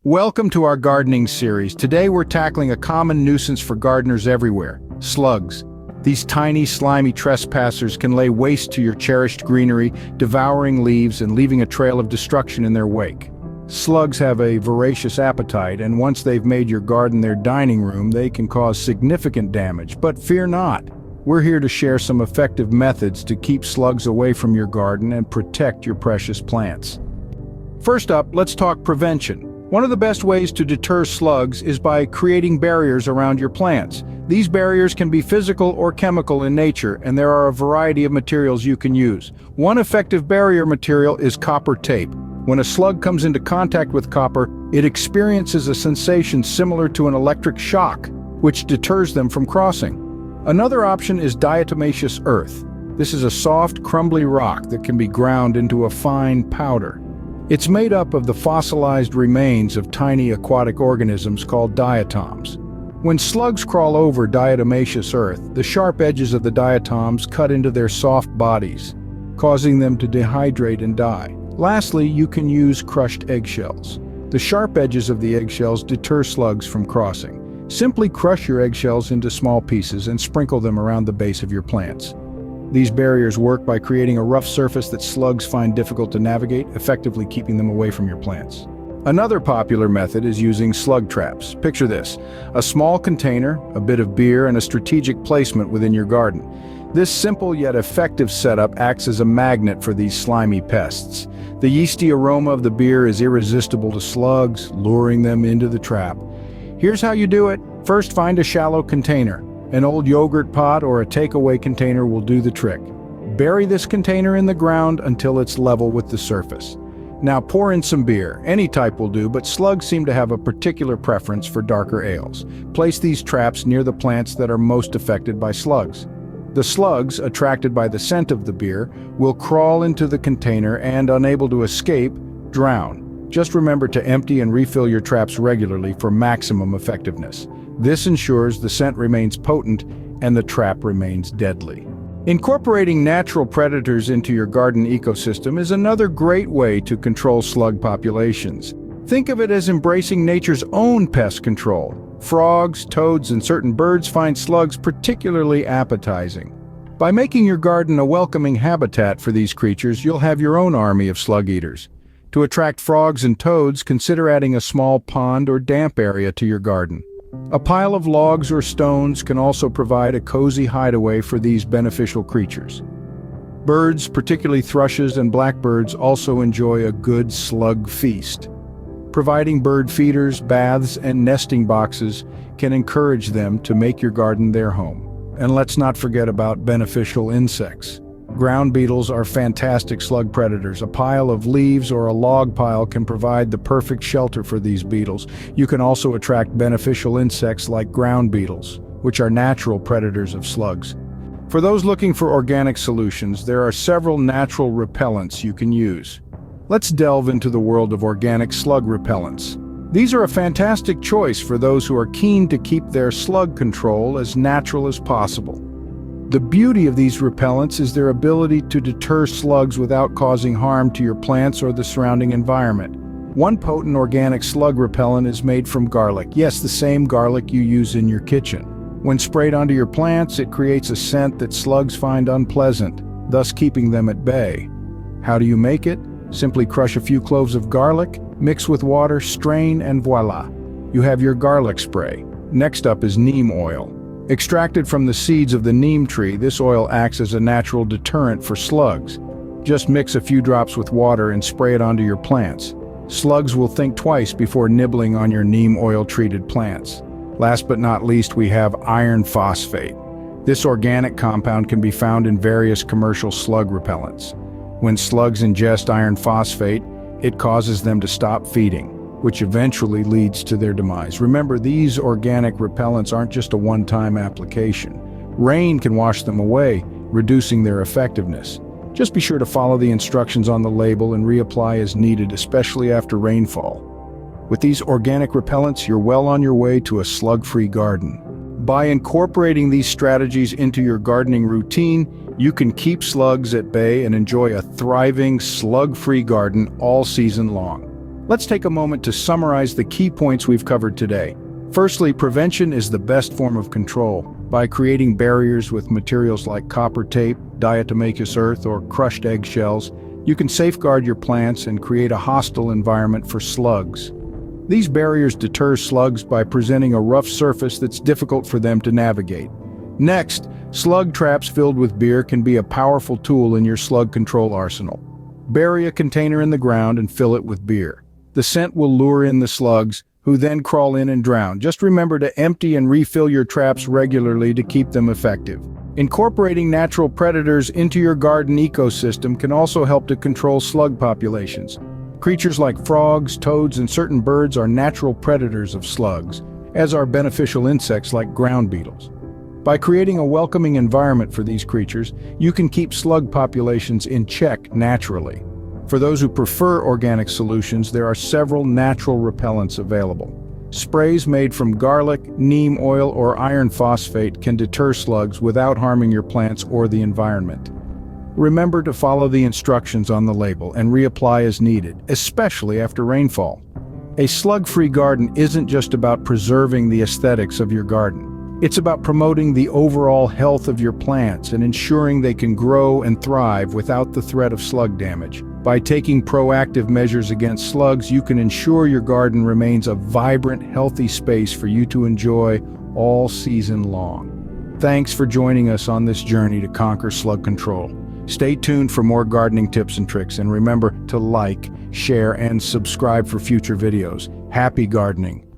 Welcome to our gardening series. Today we're tackling a common nuisance for gardeners everywhere, slugs. These tiny, slimy trespassers can lay waste to your cherished greenery, devouring leaves and leaving a trail of destruction in their wake. Slugs have a voracious appetite, and once they've made your garden their dining room, they can cause significant damage. But fear not. We're here to share some effective methods to keep slugs away from your garden and protect your precious plants. First up, let's talk prevention. One of the best ways to deter slugs is by creating barriers around your plants. These barriers can be physical or chemical in nature, and there are a variety of materials you can use. One effective barrier material is copper tape. When a slug comes into contact with copper, it experiences a sensation similar to an electric shock, which deters them from crossing. Another option is diatomaceous earth. This is a soft, crumbly rock that can be ground into a fine powder. It's made up of the fossilized remains of tiny aquatic organisms called diatoms. When slugs crawl over diatomaceous earth, the sharp edges of the diatoms cut into their soft bodies, causing them to dehydrate and die. Lastly, you can use crushed eggshells. The sharp edges of the eggshells deter slugs from crossing. Simply crush your eggshells into small pieces and sprinkle them around the base of your plants. These barriers work by creating a rough surface that slugs find difficult to navigate, effectively keeping them away from your plants. Another popular method is using slug traps. Picture this: a small container, a bit of beer, and a strategic placement within your garden. This simple yet effective setup acts as a magnet for these slimy pests. The yeasty aroma of the beer is irresistible to slugs, luring them into the trap. Here's how you do it. First, find a shallow container. An old yogurt pot or a takeaway container will do the trick. Bury this container in the ground until it's level with the surface. Now pour in some beer. Any type will do, but slugs seem to have a particular preference for darker ales. Place these traps near the plants that are most affected by slugs. The slugs, attracted by the scent of the beer, will crawl into the container and, unable to escape, drown. Just remember to empty and refill your traps regularly for maximum effectiveness. This ensures the scent remains potent and the trap remains deadly. Incorporating natural predators into your garden ecosystem is another great way to control slug populations. Think of it as embracing nature's own pest control. Frogs, toads, and certain birds find slugs particularly appetizing. By making your garden a welcoming habitat for these creatures, you'll have your own army of slug eaters. To attract frogs and toads, consider adding a small pond or damp area to your garden. A pile of logs or stones can also provide a cozy hideaway for these beneficial creatures. Birds, particularly thrushes and blackbirds, also enjoy a good slug feast. Providing bird feeders, baths, and nesting boxes can encourage them to make your garden their home. And let's not forget about beneficial insects. Ground beetles are fantastic slug predators. A pile of leaves or a log pile can provide the perfect shelter for these beetles. You can also attract beneficial insects like ground beetles, which are natural predators of slugs. For those looking for organic solutions, there are several natural repellents you can use. Let's delve into the world of organic slug repellents. These are a fantastic choice for those who are keen to keep their slug control as natural as possible. The beauty of these repellents is their ability to deter slugs without causing harm to your plants or the surrounding environment. One potent organic slug repellent is made from garlic. Yes, the same garlic you use in your kitchen. When sprayed onto your plants, it creates a scent that slugs find unpleasant, thus keeping them at bay. How do you make it? Simply crush a few cloves of garlic, mix with water, strain, and voila! You have your garlic spray. Next up is neem oil. Extracted from the seeds of the neem tree, this oil acts as a natural deterrent for slugs. Just mix a few drops with water and spray it onto your plants. Slugs will think twice before nibbling on your neem oil-treated plants. Last but not least, we have iron phosphate. This organic compound can be found in various commercial slug repellents. When slugs ingest iron phosphate, it causes them to stop feeding, which eventually leads to their demise. Remember, these organic repellents aren't just a one-time application. Rain can wash them away, reducing their effectiveness. Just be sure to follow the instructions on the label and reapply as needed, especially after rainfall. With these organic repellents, you're well on your way to a slug-free garden. By incorporating these strategies into your gardening routine, you can keep slugs at bay and enjoy a thriving, slug-free garden all season long. Let's take a moment to summarize the key points we've covered today. Firstly, prevention is the best form of control. By creating barriers with materials like copper tape, diatomaceous earth, or crushed eggshells, you can safeguard your plants and create a hostile environment for slugs. These barriers deter slugs by presenting a rough surface that's difficult for them to navigate. Next, slug traps filled with beer can be a powerful tool in your slug control arsenal. Bury a container in the ground and fill it with beer. The scent will lure in the slugs, who then crawl in and drown. Just remember to empty and refill your traps regularly to keep them effective. Incorporating natural predators into your garden ecosystem can also help to control slug populations. Creatures like frogs, toads, and certain birds are natural predators of slugs, as are beneficial insects like ground beetles. By creating a welcoming environment for these creatures, you can keep slug populations in check naturally. For those who prefer organic solutions, there are several natural repellents available. Sprays made from garlic, neem oil, or iron phosphate can deter slugs without harming your plants or the environment. Remember to follow the instructions on the label and reapply as needed, especially after rainfall. A slug-free garden isn't just about preserving the aesthetics of your garden. It's about promoting the overall health of your plants and ensuring they can grow and thrive without the threat of slug damage. By taking proactive measures against slugs, you can ensure your garden remains a vibrant, healthy space for you to enjoy all season long. Thanks for joining us on this journey to conquer slug control. Stay tuned for more gardening tips and tricks, and remember to like, share, and subscribe for future videos. Happy gardening!